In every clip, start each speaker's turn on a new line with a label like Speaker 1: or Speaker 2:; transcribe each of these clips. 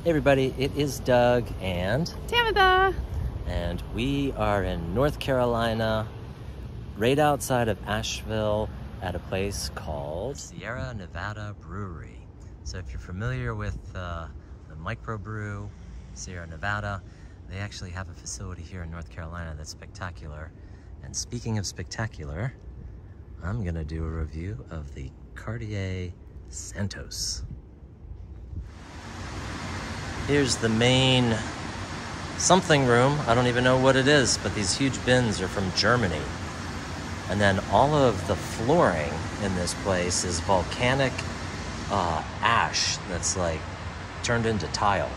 Speaker 1: Hey everybody, it is Doug and
Speaker 2: Tamitha,
Speaker 1: and we are in North Carolina, right outside of Asheville at a place called Sierra Nevada Brewery. So if you're familiar with the microbrew, Sierra Nevada, they actually have a facility here in North Carolina that's spectacular. And speaking of spectacular, I'm gonna do a review of the Cartier Santos. Here's the main something room. I don't even know what it is, but these huge bins are from Germany. And then all of the flooring in this place is volcanic ash that's like turned into tile.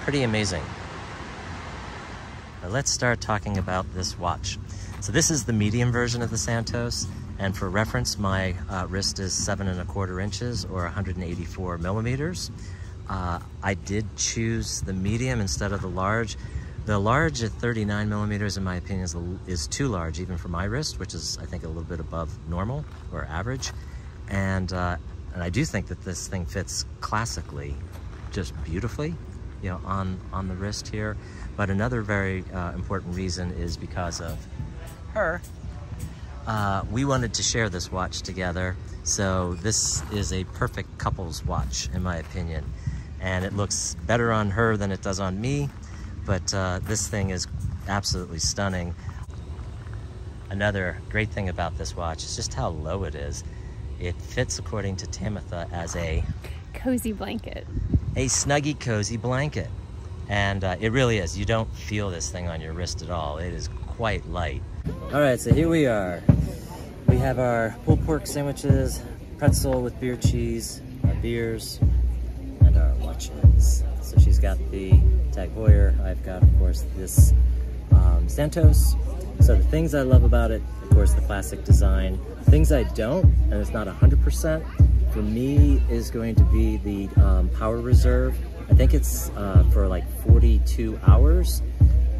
Speaker 1: Pretty amazing. Now let's start talking about this watch. So this is the medium version of the Santos. And for reference, my wrist is 7¼ inches or 184 millimeters. I did choose the medium instead of the large. The large at 39 millimeters, in my opinion, is too large, even for my wrist, which is, I think, a little bit above normal or average. And I do think that this thing fits classically, just beautifully, you know, on the wrist here. But another very important reason is because of her. We wanted to share this watch together, so this is a perfect couple's watch, in my opinion. And it looks better on her than it does on me, but this thing is absolutely stunning. Another great thing about this watch is just how low it is. It fits, according to Tamitha, as a
Speaker 2: cozy blanket.
Speaker 1: A snuggy, cozy blanket. And it really is. You don't feel this thing on your wrist at all. It is quite light. All right, so here we are. We have our pulled pork sandwiches, pretzel with beer cheese, our beers, and our watches. So she's got the Tag Heuer. I've got, of course, this Santos. So the things I love about it, of course, the classic design. Things I don't, and it's not 100%, for me is going to be the power reserve. I think it's for like 42 hours,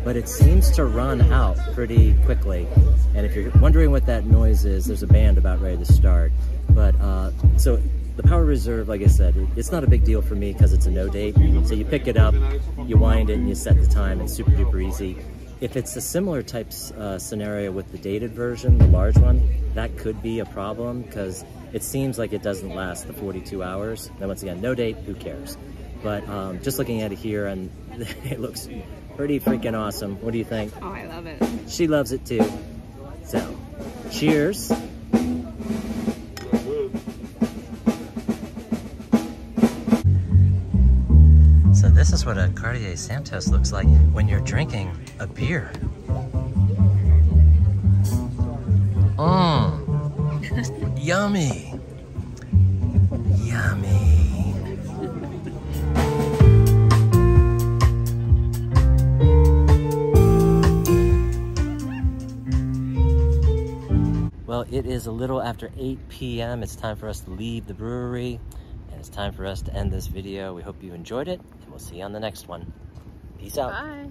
Speaker 1: but it seems to run out pretty quickly. And if you're wondering what that noise is, there's a band about ready to start. But so the power reserve, like I said, it's not a big deal for me because it's a no date. So you pick it up, you wind it, and you set the time. It's super duper easy. If it's a similar type scenario with the dated version, the large one, that could be a problem because it seems like it doesn't last the 42 hours. Now, once again, no date, who cares? But just looking at it here, and it looks pretty freaking awesome. What do you think?
Speaker 2: Oh, I love it.
Speaker 1: She loves it too. So, cheers. So this is what a Cartier Santos looks like when you're drinking a beer. Mmm. Yummy. Yummy. Well, it is a little after 8 p.m. It's time for us to leave the brewery, and it's time for us to end this video. We hope you enjoyed it, and we'll see you on the next one. Peace out.
Speaker 2: Bye.